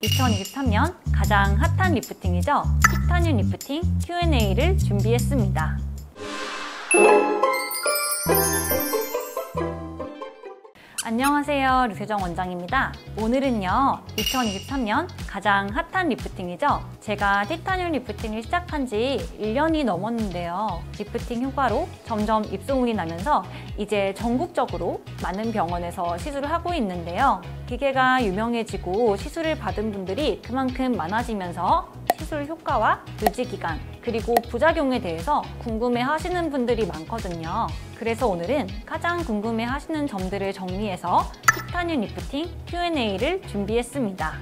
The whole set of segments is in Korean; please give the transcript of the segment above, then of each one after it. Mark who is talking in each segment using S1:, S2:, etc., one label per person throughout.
S1: 2023년 가장 핫한 리프팅이죠. 티타늄 리프팅 Q&A를 준비했습니다. 안녕하세요, 류세정 원장입니다. 오늘은요 2023년 가장 핫한 리프팅이죠. 제가 티타늄 리프팅을 시작한 지 1년이 넘었는데요. 리프팅 효과로 점점 입소문이 나면서 이제 전국적으로 많은 병원에서 시술을 하고 있는데요. 기계가 유명해지고 시술을 받은 분들이 그만큼 많아지면서 시술 효과와 유지기간 그리고 부작용에 대해서 궁금해 하시는 분들이 많거든요. 그래서 오늘은 가장 궁금해 하시는 점들을 정리해서 티타늄 리프팅 Q&A를 준비했습니다.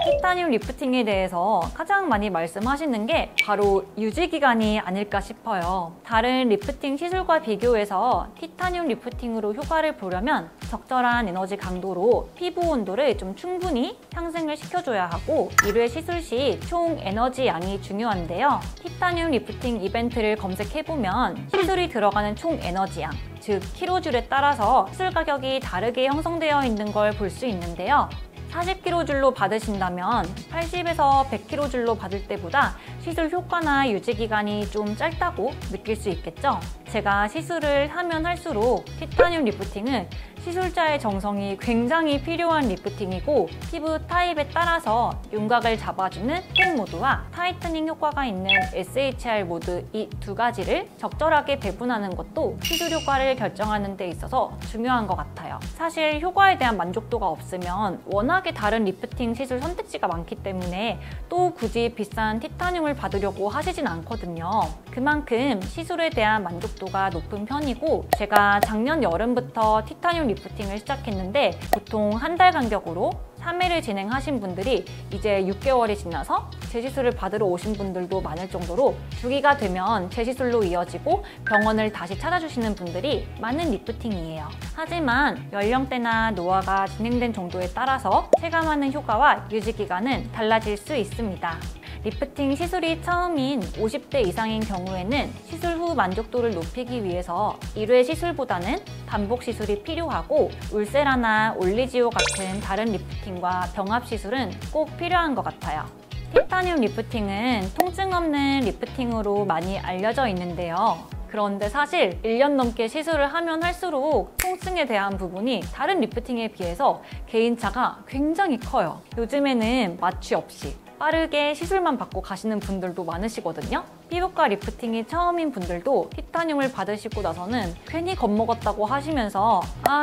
S1: 티타늄 리프팅에 대해서 가장 많이 말씀하시는 게 바로 유지기간이 아닐까 싶어요. 다른 리프팅 시술과 비교해서 티타늄 리프팅으로 효과를 보려면 적절한 에너지 강도로 피부 온도를 좀 충분히 상승을 시켜줘야 하고 1회 시술 시 총 에너지 양이 중요한데요. 티타늄 리프팅 이벤트를 검색해보면 시술이 들어가는 총 에너지 양, 즉 킬로줄에 따라서 시술 가격이 다르게 형성되어 있는 걸 볼 수 있는데요. 40kg줄로 받으신다면 80에서 100kg줄로 받을 때보다 시술 효과나 유지기간이 좀 짧다고 느낄 수 있겠죠? 제가 시술을 하면 할수록 티타늄 리프팅은 시술자의 정성이 굉장히 필요한 리프팅이고 피부 타입에 따라서 윤곽을 잡아주는 팩 모드와 타이트닝 효과가 있는 SHR 모드 이 두 가지를 적절하게 배분하는 것도 시술 효과를 결정하는 데 있어서 중요한 것 같아요. 사실 효과에 대한 만족도가 없으면 워낙에 다른 리프팅 시술 선택지가 많기 때문에 또 굳이 비싼 티타늄을 받으려고 하시진 않거든요. 그만큼 시술에 대한 만족도가 높은 편이고 제가 작년 여름부터 티타늄 리프팅을 시작했는데 보통 한 달 간격으로 3회를 진행하신 분들이 이제 6개월이 지나서 재시술을 받으러 오신 분들도 많을 정도로 주기가 되면 재시술로 이어지고 병원을 다시 찾아주시는 분들이 많은 리프팅이에요. 하지만 연령대나 노화가 진행된 정도에 따라서 체감하는 효과와 유지기간은 달라질 수 있습니다. 리프팅 시술이 처음인 50대 이상인 경우에는 시술 후 만족도를 높이기 위해서 1회 시술보다는 반복 시술이 필요하고 울세라나 올리지오 같은 다른 리프팅과 병합 시술은 꼭 필요한 것 같아요. 티타늄 리프팅은 통증 없는 리프팅으로 많이 알려져 있는데요. 그런데 사실 1년 넘게 시술을 하면 할수록 통증에 대한 부분이 다른 리프팅에 비해서 개인차가 굉장히 커요. 요즘에는 마취 없이 빠르게 시술만 받고 가시는 분들도 많으시거든요. 피부과 리프팅이 처음인 분들도 티타늄을 받으시고 나서는 괜히 겁먹었다고 하시면서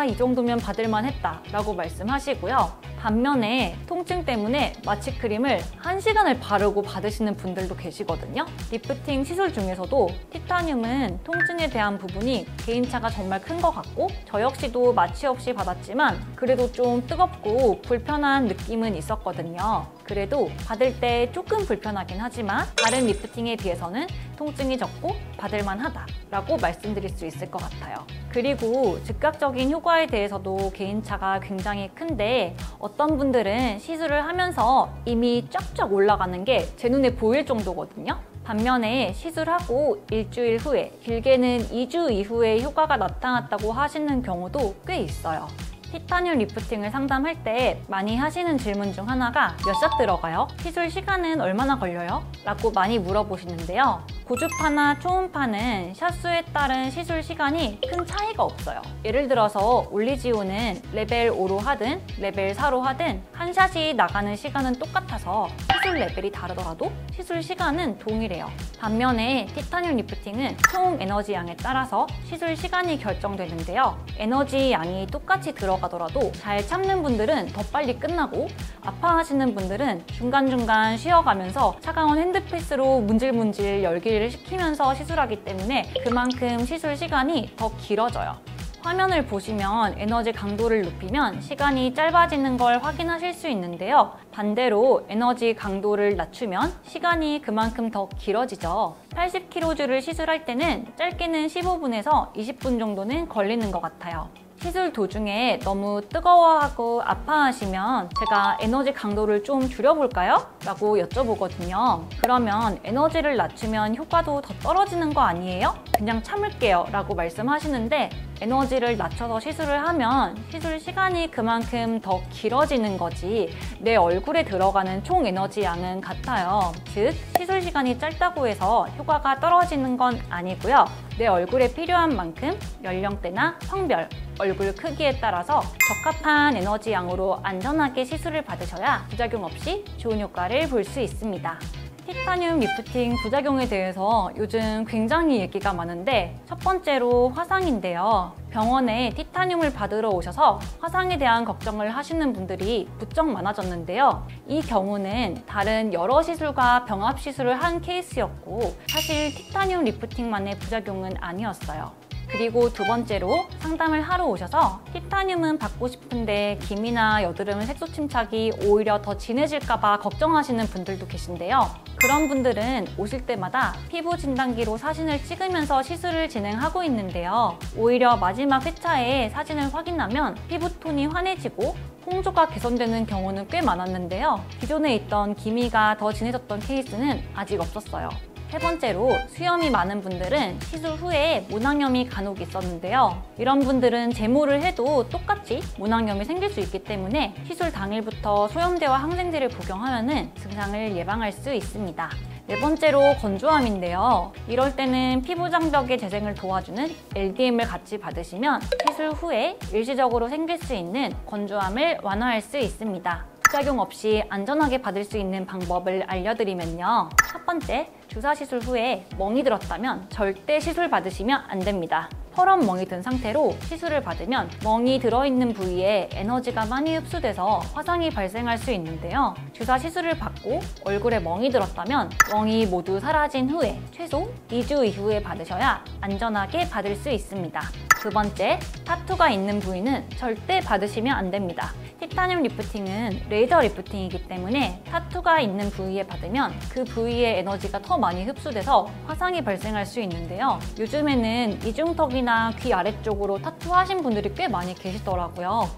S1: 이 정도면 받을만 했다 라고 말씀하시고요. 반면에 통증 때문에 마취 크림을 1시간을 바르고 받으시는 분들도 계시거든요. 리프팅 시술 중에서도 티타늄은 통증에 대한 부분이 개인차가 정말 큰 것 같고 저 역시도 마취 없이 받았지만 그래도 좀 뜨겁고 불편한 느낌은 있었거든요. 그래도 받을 때 조금 불편하긴 하지만 다른 리프팅에 비해서는 통증이 적고 받을만 하다라고 말씀드릴 수 있을 것 같아요. 그리고 즉각적인 효과에 대해서도 개인차가 굉장히 큰데 어떤 분들은 시술을 하면서 이미 쫙쫙 올라가는 게 제 눈에 보일 정도거든요. 반면에 시술하고 일주일 후에 길게는 2주 이후에 효과가 나타났다고 하시는 경우도 꽤 있어요. 티타늄 리프팅을 상담할 때 많이 하시는 질문 중 하나가 몇 샷 들어가요? 시술 시간은 얼마나 걸려요? 라고 많이 물어보시는데요. 고주파나 초음파는 샷수에 따른 시술 시간이 큰 차이가 없어요. 예를 들어서 올리지오는 레벨 5로 하든 레벨 4로 하든 한 샷이 나가는 시간은 똑같아서 시술 레벨이 다르더라도 시술 시간은 동일해요. 반면에 티타늄 리프팅은 총 에너지 양에 따라서 시술 시간이 결정되는데요. 에너지 양이 똑같이 들어가더라도 잘 참는 분들은 더 빨리 끝나고 아파하시는 분들은 중간중간 쉬어가면서 차가운 핸드피스로 문질문질 열기를 시키면서 시술하기 때문에 그만큼 시술 시간이 더 길어져요. 화면을 보시면 에너지 강도를 높이면 시간이 짧아지는 걸 확인하실 수 있는데요. 반대로 에너지 강도를 낮추면 시간이 그만큼 더 길어지죠. 80kg줄을 시술할 때는 짧게는 15분에서 20분 정도는 걸리는 것 같아요. 시술 도중에 너무 뜨거워하고 아파하시면 제가 에너지 강도를 좀 줄여볼까요? 라고 여쭤보거든요. 그러면 에너지를 낮추면 효과도 더 떨어지는 거 아니에요? 그냥 참을게요 라고 말씀하시는데 에너지를 낮춰서 시술을 하면 시술 시간이 그만큼 더 길어지는 거지 내 얼굴에 들어가는 총 에너지 양은 같아요. 즉, 시술 시간이 짧다고 해서 효과가 떨어지는 건 아니고요. 내 얼굴에 필요한 만큼 연령대나 성별, 얼굴 크기에 따라서 적합한 에너지 양으로 안전하게 시술을 받으셔야 부작용 없이 좋은 효과를 볼 수 있습니다. 티타늄 리프팅 부작용에 대해서 요즘 굉장히 얘기가 많은데 첫 번째로 화상인데요. 병원에 티타늄을 받으러 오셔서 화상에 대한 걱정을 하시는 분들이 부쩍 많아졌는데요. 이 경우는 다른 여러 시술과 병합 시술을 한 케이스였고 사실 티타늄 리프팅만의 부작용은 아니었어요. 그리고 두 번째로 상담을 하러 오셔서 티타늄은 받고 싶은데 기미나 여드름 색소 침착이 오히려 더 진해질까 봐 걱정하시는 분들도 계신데요. 그런 분들은 오실 때마다 피부 진단기로 사진을 찍으면서 시술을 진행하고 있는데요. 오히려 마지막 회차에 사진을 확인하면 피부톤이 환해지고 홍조가 개선되는 경우는 꽤 많았는데요. 기존에 있던 기미가 더 진해졌던 케이스는 아직 없었어요. 세 번째로 수염이 많은 분들은 시술 후에 모낭염이 간혹 있었는데요. 이런 분들은 제모를 해도 똑같이 모낭염이 생길 수 있기 때문에 시술 당일부터 소염제와 항생제를 복용하면 증상을 예방할 수 있습니다. 네 번째로 건조함인데요. 이럴 때는 피부 장벽의 재생을 도와주는 LDM을 같이 받으시면 시술 후에 일시적으로 생길 수 있는 건조함을 완화할 수 있습니다. 부작용 없이 안전하게 받을 수 있는 방법을 알려드리면요. 첫 번째, 주사 시술 후에 멍이 들었다면 절대 시술 받으시면 안 됩니다. 펄업 멍이 든 상태로 시술을 받으면 멍이 들어있는 부위에 에너지가 많이 흡수돼서 화상이 발생할 수 있는데요. 주사 시술을 받고 얼굴에 멍이 들었다면 멍이 모두 사라진 후에 최소 2주 이후에 받으셔야 안전하게 받을 수 있습니다. 두 번째, 타투가 있는 부위는 절대 받으시면 안 됩니다. 티타늄 리프팅은 레이저 리프팅이기 때문에 타투가 있는 부위에 받으면 그 부위의 에너지가 더 많이 흡수돼서 화상이 발생할 수 있는데요. 요즘에는 이중턱이나 귀 아래쪽으로 타투 하신 분들이 꽤 많이 계시더라고요.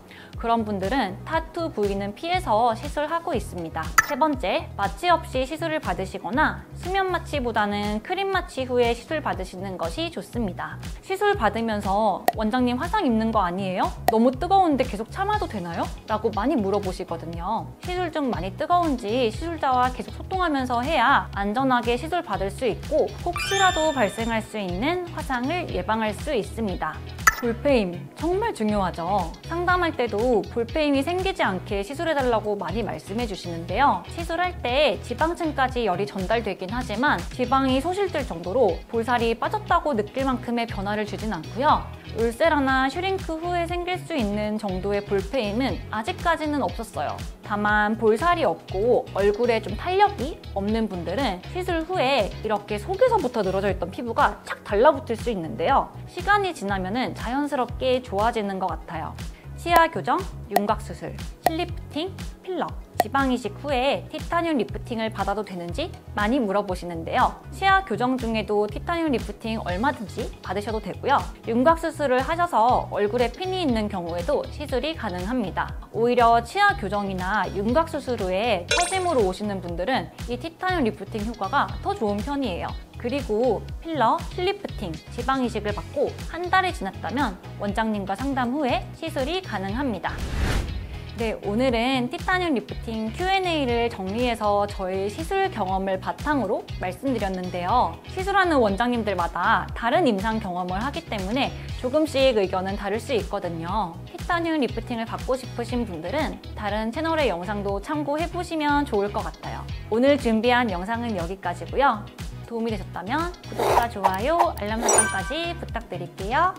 S1: 그런 분들은 타투 부위는 피해서 시술하고 있습니다. 세 번째, 마취 없이 시술을 받으시거나 수면 마취보다는 크림 마취 후에 시술 받으시는 것이 좋습니다. 시술 받으면서 원장님 화상 입는 거 아니에요? 너무 뜨거운데 계속 참아도 되나요? 라고 많이 물어보시거든요. 시술 중 많이 뜨거운지 시술자와 계속 소통하면서 해야 안전하게 시술 받을 수 있고 혹시라도 발생할 수 있는 화상을 예방할 수 있습니다. 볼페임 정말 중요하죠. 상담할 때도 볼페임이 생기지 않게 시술해달라고 많이 말씀해 주시는데요. 시술할 때 지방층까지 열이 전달되긴 하지만 지방이 소실될 정도로 볼살이 빠졌다고 느낄 만큼의 변화를 주진 않고요. 울세라나 슈링크 후에 생길 수 있는 정도의 볼페임은 아직까지는 없었어요. 다만 볼살이 없고 얼굴에 좀 탄력이 없는 분들은 시술 후에 이렇게 속에서부터 늘어져 있던 피부가 착 달라붙을 수 있는데요. 시간이 지나면 자연스럽게 좋아지는 것 같아요. 치아 교정, 윤곽 수술, 실리프팅, 필러, 지방 이식 후에 티타늄 리프팅을 받아도 되는지 많이 물어보시는데요. 치아 교정 중에도 티타늄 리프팅 얼마든지 받으셔도 되고요. 윤곽 수술을 하셔서 얼굴에 핀이 있는 경우에도 시술이 가능합니다. 오히려 치아 교정이나 윤곽 수술 후에 처짐으로 오시는 분들은 이 티타늄 리프팅 효과가 더 좋은 편이에요. 그리고 필러, 실리프팅, 지방 이식을 받고 한 달이 지났다면 원장님과 상담 후에 시술이 가능합니다. 네, 오늘은 티타늄 리프팅 Q&A를 정리해서 저의 시술 경험을 바탕으로 말씀드렸는데요. 시술하는 원장님들마다 다른 임상 경험을 하기 때문에 조금씩 의견은 다를 수 있거든요. 티타늄 리프팅을 받고 싶으신 분들은 다른 채널의 영상도 참고해보시면 좋을 것 같아요. 오늘 준비한 영상은 여기까지고요. 도움이 되셨다면 구독과 좋아요, 알람 설정까지 부탁드릴게요.